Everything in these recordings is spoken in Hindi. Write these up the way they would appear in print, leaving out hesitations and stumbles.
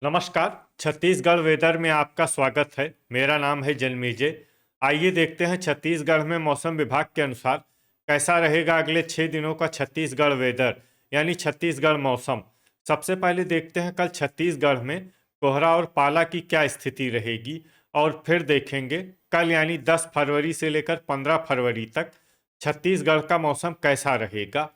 नमस्कार। छत्तीसगढ़ वेदर में आपका स्वागत है। मेरा नाम है जन्मेजय। आइए देखते हैं छत्तीसगढ़ में मौसम विभाग के अनुसार कैसा रहेगा अगले 6 दिनों का छत्तीसगढ़ वेदर यानी छत्तीसगढ़ मौसम। सबसे पहले देखते हैं कल छत्तीसगढ़ में कोहरा और पाला की क्या स्थिति रहेगी, और फिर देखेंगे कल यानी 10 फरवरी से लेकर 15 फरवरी तक छत्तीसगढ़ का मौसम कैसा रहेगा।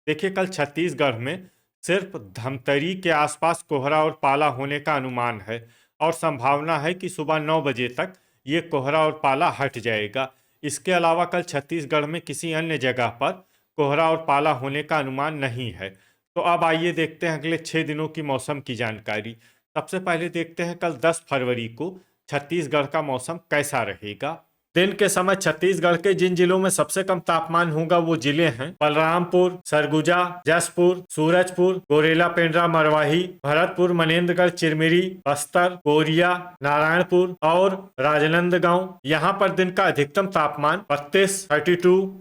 देखिए, कल छत्तीसगढ़ में सिर्फ धमतरी के आसपास कोहरा और पाला होने का अनुमान है, और संभावना है कि सुबह 9 बजे तक ये कोहरा और पाला हट जाएगा। इसके अलावा कल छत्तीसगढ़ में किसी अन्य जगह पर कोहरा और पाला होने का अनुमान नहीं है। तो अब आइए देखते हैं अगले 6 दिनों की मौसम की जानकारी। सबसे पहले देखते हैं कल 10 फरवरी को छत्तीसगढ़ का मौसम कैसा रहेगा। दिन के समय छत्तीसगढ़ के जिन जिलों में सबसे कम तापमान होगा वो जिले हैं बलरामपुर, सरगुजा, जसपुर, सूरजपुर, गोरेला, पेंड्रा, मरवाही, भरतपुर, मनेन्द्रगढ़, चिरमिरी, बस्तर, कोरिया, नारायणपुर और राजनांदगांव। यहाँ पर दिन का अधिकतम तापमान 32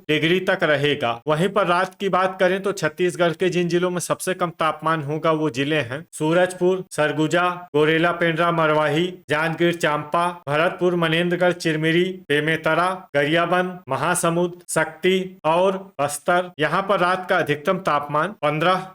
डिग्री तक रहेगा। वहीं पर रात की बात करें तो छत्तीसगढ़ के जिन जिलों में सबसे कम तापमान होगा वो जिले हैं सूरजपुर, सरगुजा, गोरेला, पेंड्रा, मरवाही, जांजगीर चांपा, भरतपुर, मनेन्द्रगढ़, चिरमिरी, बेमेतरा, गरियाबंद, महासमुंद, शक्ति और बस्तर। यहाँ पर रात का अधिकतम तापमान 15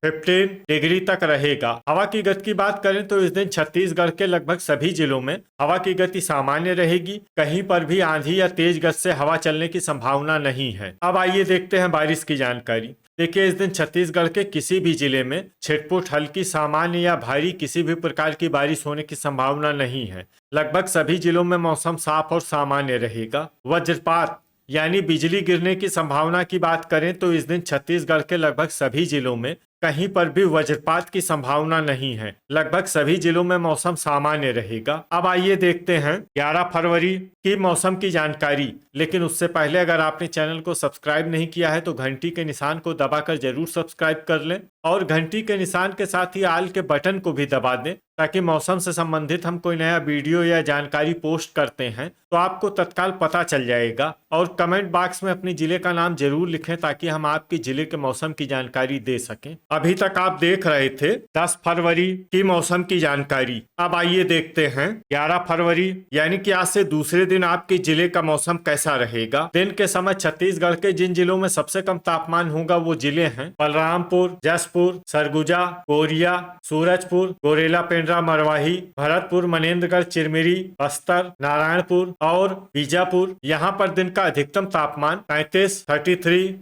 डिग्री तक रहेगा। हवा की गति की बात करें तो इस दिन छत्तीसगढ़ के लगभग सभी जिलों में हवा की गति सामान्य रहेगी। कहीं पर भी आंधी या तेज गति से हवा चलने की संभावना नहीं है। अब आइए देखते हैं बारिश की जानकारी। देखिए, इस दिन छत्तीसगढ़ के किसी भी जिले में छिटपुट, हल्की, सामान्य या भारी किसी भी प्रकार की बारिश होने की संभावना नहीं है। लगभग सभी जिलों में मौसम साफ और सामान्य रहेगा। वज्रपात यानी बिजली गिरने की संभावना की बात करें तो इस दिन छत्तीसगढ़ के लगभग सभी जिलों में कहीं पर भी वज्रपात की संभावना नहीं है। लगभग सभी जिलों में मौसम सामान्य रहेगा। अब आइए देखते हैं 11 फरवरी की मौसम की जानकारी। लेकिन उससे पहले अगर आपने चैनल को सब्सक्राइब नहीं किया है तो घंटी के निशान को दबाकर जरूर सब्सक्राइब कर लें, और घंटी के निशान के साथ ही आल के बटन को भी दबा दें, ताकि मौसम से संबंधित हम कोई नया वीडियो या जानकारी पोस्ट करते हैं तो आपको तत्काल पता चल जाएगा। और कमेंट बॉक्स में अपने जिले का नाम जरूर लिखें ताकि हम आपके जिले के मौसम की जानकारी दे सकें। अभी तक आप देख रहे थे 10 फरवरी की मौसम की जानकारी। अब आइए देखते हैं 11 फरवरी यानी कि आज से दूसरे दिन आपके जिले का मौसम कैसा रहेगा। दिन के समय छत्तीसगढ़ के जिन जिलों में सबसे कम तापमान होगा वो जिले हैं बलरामपुर, जसपुर, सरगुजा, कोरिया, सूरजपुर, गोरेला, पेंड्रा, मरवाही, भरतपुर, मनेन्द्रगढ़, चिरमिरी, बस्तर, नारायणपुर और बीजापुर। यहाँ पर दिन का अधिकतम तापमान 33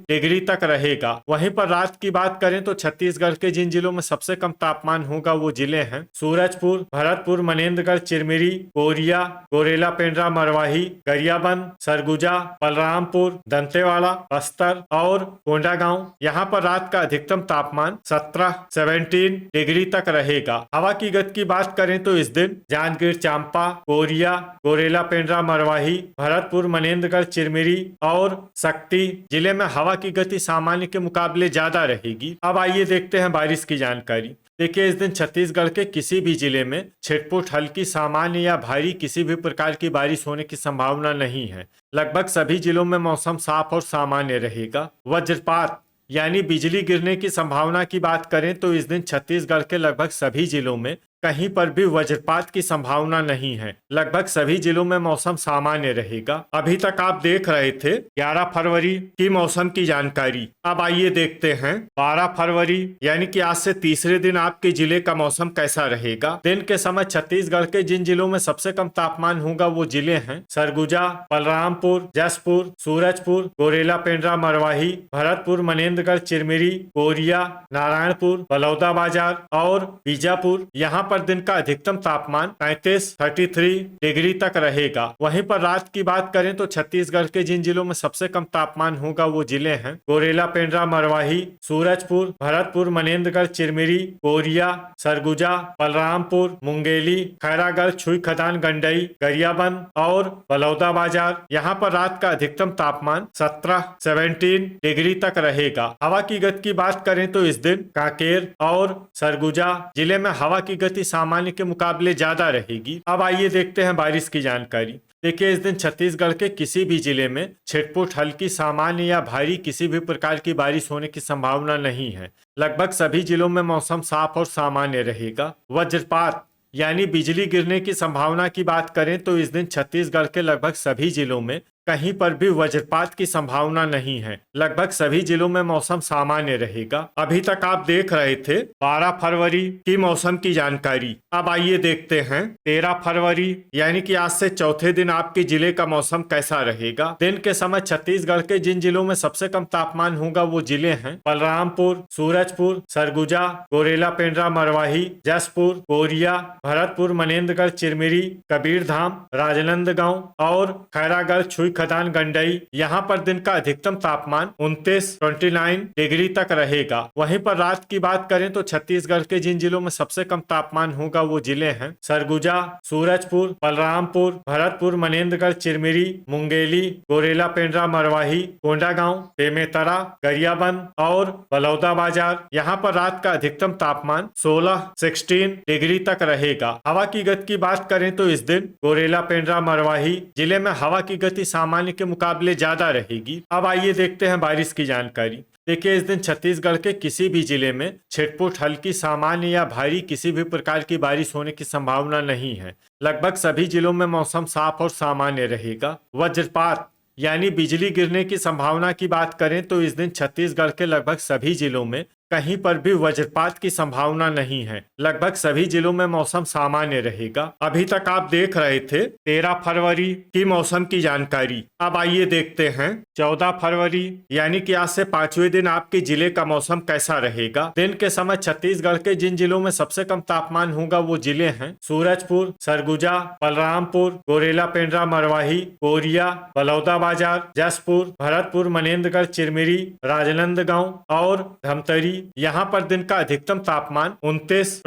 डिग्री तक रहेगा। वहीं पर रात की बात करें तो छत्तीसगढ़ के जिन जिलों में सबसे कम तापमान होगा वो जिले हैं सूरजपुर, भरतपुर, मनेन्द्रगढ़, चिरमिरी, कोरिया, गोरेला, पेंड्रा, मरवाही, गरियाबंद, सरगुजा, बलरामपुर, दंतेवाड़ा, बस्तर और कोंडागांव। यहाँ पर रात का अधिकतम तापमान 17 डिग्री तक रहेगा। हवा की गति की बात करें तो इस दिन जांजगीर चांपा, कोरिया, गोरेला, पेंड्रा, मरवाही, भरतपुर, मनेन्द्रगढ़, चिरमिरी और शक्ति जिले में हवा की गति सामान्य के मुकाबले ज्यादा रहेगी। अब आइए देखते हैं बारिश की जानकारी। देखिए, इस दिन छत्तीसगढ़ के किसी भी जिले में छिटपुट, हल्की, सामान्य या भारी किसी भी प्रकार की बारिश होने की संभावना नहीं है। लगभग सभी जिलों में मौसम साफ और सामान्य रहेगा। वज्रपात यानी बिजली गिरने की संभावना की बात करें तो इस दिन छत्तीसगढ़ के लगभग सभी जिलों में कहीं पर भी वज्रपात की संभावना नहीं है। लगभग सभी जिलों में मौसम सामान्य रहेगा। अभी तक आप देख रहे थे 11 फरवरी की मौसम की जानकारी। अब आइए देखते हैं 12 फरवरी यानी कि आज से तीसरे दिन आपके जिले का मौसम कैसा रहेगा। दिन के समय छत्तीसगढ़ के जिन जिलों में सबसे कम तापमान होगा वो जिले हैं सरगुजा, बलरामपुर, जसपुर, सूरजपुर, गोरेला, पेंड्रा, मरवाही, भरतपुर, मनेन्द्रगढ़, चिरमिरी, कोरिया, नारायणपुर, बलौदाबाजार और बीजापुर। यहाँ पर दिन का अधिकतम तापमान 33 डिग्री तक रहेगा। वहीं पर रात की बात करें तो छत्तीसगढ़ के जिन जिलों में सबसे कम तापमान होगा वो जिले हैं गोरेला, पेंड्रा, मरवाही, सूरजपुर, भरतपुर, मनेन्द्रगढ़, चिरमिरी, कोरिया, सरगुजा, बलरामपुर, मुंगेली, खैरागढ़, छुई खदान, गंडई, गरियाबंद और बलौदाबाजार। यहाँ पर रात का अधिकतम तापमान 17 डिग्री तक रहेगा। हवा की गति की बात करें तो इस दिन कांकेर और सरगुजा जिले में हवा की गति सामान्य के मुकाबले ज्यादा रहेगी। अब आइए देखते हैं बारिश की जानकारी। देखिए, इस दिन छत्तीसगढ़ के किसी भी जिले में छिटपुट, हल्की, सामान्य या भारी किसी भी प्रकार की बारिश होने की संभावना नहीं है। लगभग सभी जिलों में मौसम साफ और सामान्य रहेगा। वज्रपात यानी बिजली गिरने की संभावना की बात करें तो इस दिन छत्तीसगढ़ के लगभग सभी जिलों में कहीं पर भी वज्रपात की संभावना नहीं है। लगभग सभी जिलों में मौसम सामान्य रहेगा। अभी तक आप देख रहे थे 12 फरवरी की मौसम की जानकारी। अब आइए देखते हैं 13 फरवरी यानी कि आज से चौथे दिन आपके जिले का मौसम कैसा रहेगा। दिन के समय छत्तीसगढ़ के जिन जिलों में सबसे कम तापमान होगा वो जिले हैं बलरामपुर, सूरजपुर, सरगुजा, गोरेला पेंड्रा, मरवाही, जसपुर, कोरिया, भरतपुर, मनेन्द्रगढ़, चिरमिरी, कबीरधाम, राजनांदगांव और खैरागढ़, छुई खदान, गंडई। यहाँ पर दिन का अधिकतम तापमान 29 डिग्री तक रहेगा। वहीं पर रात की बात करें तो छत्तीसगढ़ के जिन जिलों में सबसे कम तापमान होगा वो जिले हैं सरगुजा, सूरजपुर, बलरामपुर, भरतपुर, मनेन्द्रगढ़, चिरमिरी, मुंगेली, गोरेला पेंड्रा, मरवाही, कोंडागांव, बेमेतरा, गरियाबंद और बलौदाबाजार। यहाँ पर रात का अधिकतम तापमान 16 डिग्री तक रहेगा। हवा की गति की बात करें तो इस दिन गोरेला पेंड्रा, मरवाही जिले में हवा की गति सामान्य के मुकाबले ज्यादा रहेगी। अब आइए देखते हैं बारिश की जानकारी। देखिए, इस दिन छत्तीसगढ़ के किसी भी जिले में छिटपुट, हल्की, सामान्य या भारी किसी भी प्रकार की बारिश होने की संभावना नहीं है। लगभग सभी जिलों में मौसम साफ और सामान्य रहेगा। वज्रपात यानी बिजली गिरने की संभावना की बात करें तो इस दिन छत्तीसगढ़ के लगभग सभी जिलों में कहीं पर भी वज्रपात की संभावना नहीं है। लगभग सभी जिलों में मौसम सामान्य रहेगा। अभी तक आप देख रहे थे 13 फरवरी की मौसम की जानकारी। अब आइए देखते हैं 14 फरवरी यानी कि आज से 5वें दिन आपके जिले का मौसम कैसा रहेगा। दिन के समय छत्तीसगढ़ के जिन जिलों में सबसे कम तापमान होगा वो जिले हैं सूरजपुर, सरगुजा, बलरामपुर, गोरेला पेंड्रा, मरवाही, कोरिया, बलौदाबाजार, जसपुर, भरतपुर, मनेन्द्रगढ़, चिरमिरी, राजनांदगांव और धमतरी। यहाँ पर दिन का अधिकतम तापमान 29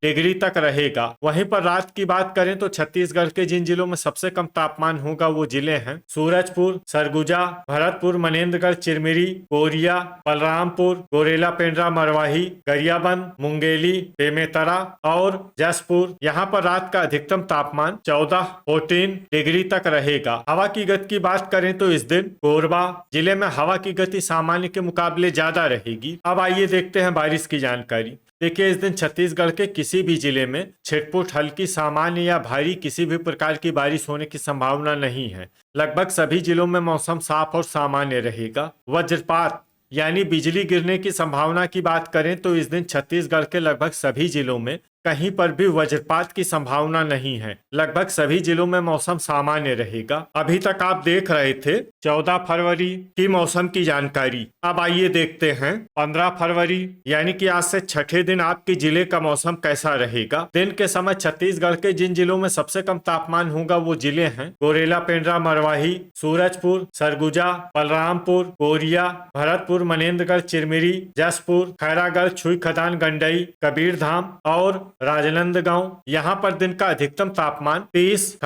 डिग्री तक रहेगा। वहीं पर रात की बात करें तो छत्तीसगढ़ के जिन जिलों में सबसे कम तापमान होगा वो जिले हैं सूरजपुर, सरगुजा, भरतपुर, मनेन्द्रगढ़, चिरमिरी, कोरिया, बलरामपुर, गोरेला पेंड्रा, मरवाही, गरियाबंद, मुंगेली, बेमेतरा और जसपुर। यहाँ पर रात का अधिकतम तापमान 14 डिग्री तक रहेगा। हवा की गति की बात करें तो इस दिन कोरबा जिले में हवा की गति सामान्य के मुकाबले ज्यादा रहेगी। अब आइए देखते हैं बारिश की जानकारी। देखिए, इस दिन छत्तीसगढ़ के किसी भी जिले में छिटपुट, हल्की, सामान्य या भारी किसी भी प्रकार की बारिश होने की संभावना नहीं है। लगभग सभी जिलों में मौसम साफ और सामान्य रहेगा। वज्रपात यानी बिजली गिरने की संभावना की बात करें तो इस दिन छत्तीसगढ़ के लगभग सभी जिलों में कहीं पर भी वज्रपात की संभावना नहीं है। लगभग सभी जिलों में मौसम सामान्य रहेगा। अभी तक आप देख रहे थे 14 फरवरी की मौसम की जानकारी। अब आइए देखते हैं 15 फरवरी यानी कि आज से छठे दिन आपके जिले का मौसम कैसा रहेगा। दिन के समय छत्तीसगढ़ के जिन जिलों में सबसे कम तापमान होगा वो जिले हैं गोरेला पेंड्रा, मरवाही, सूरजपुर, सरगुजा, बलरामपुर, कोरिया, भरतपुर, मनेन्द्रगढ़, चिरमिरी, जसपुर, खैरागढ़, छुई खदान, गंडई, कबीरधाम और राजनांदगांव। यहाँ पर दिन का अधिकतम तापमान 30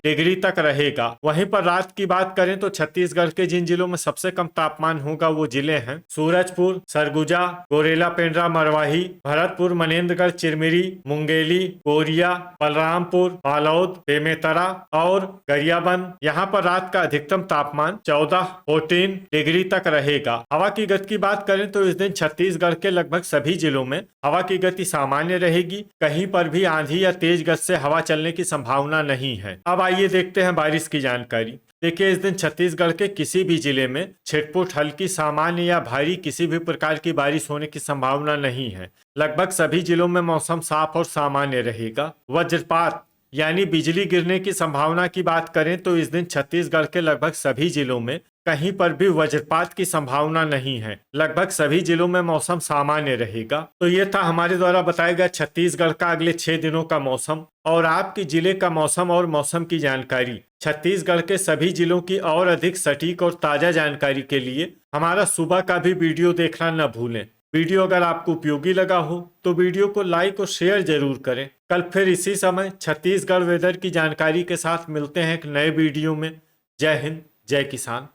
डिग्री तक रहेगा। वहीं पर रात की बात करें तो छत्तीसगढ़ के जिन जिलों में सबसे कम तापमान होगा वो जिले हैं सूरजपुर, सरगुजा, गोरेला पेंड्रा, मरवाही, भरतपुर, मनेन्द्रगढ़, चिरमिरी, मुंगेली, कोरिया, बलरामपुर, बालोद, बेमेतरा और गरियाबंद। यहाँ पर रात का अधिकतम तापमान 14 डिग्री तक रहेगा। हवा की गति की बात करें तो इस दिन छत्तीसगढ़ के लगभग सभी जिलों में हवा की गति सामान्य रहेगी। कहीं पर भी आंधी या तेज गति से हवा चलने की संभावना नहीं है। अब आइए देखते हैं बारिश की जानकारी। देखिए, इस दिन छत्तीसगढ़ के किसी भी जिले में छिटपुट, हल्की, सामान्य या भारी किसी भी प्रकार की बारिश होने की संभावना नहीं है। लगभग सभी जिलों में मौसम साफ और सामान्य रहेगा। वज्रपात यानी बिजली गिरने की संभावना की बात करें तो इस दिन छत्तीसगढ़ के लगभग सभी जिलों में कहीं पर भी वज्रपात की संभावना नहीं है। लगभग सभी जिलों में मौसम सामान्य रहेगा। तो ये था हमारे द्वारा बताया गया छत्तीसगढ़ का अगले 6 दिनों का मौसम और आपके जिले का मौसम और मौसम की जानकारी। छत्तीसगढ़ के सभी जिलों की और अधिक सटीक और ताजा जानकारी के लिए हमारा सुबह का भी वीडियो देखना न भूलें। वीडियो अगर आपको उपयोगी लगा हो तो वीडियो को लाइक और शेयर जरूर करें। कल फिर इसी समय छत्तीसगढ़ वेदर की जानकारी के साथ मिलते हैं एक नए वीडियो में। जय हिंद, जय किसान।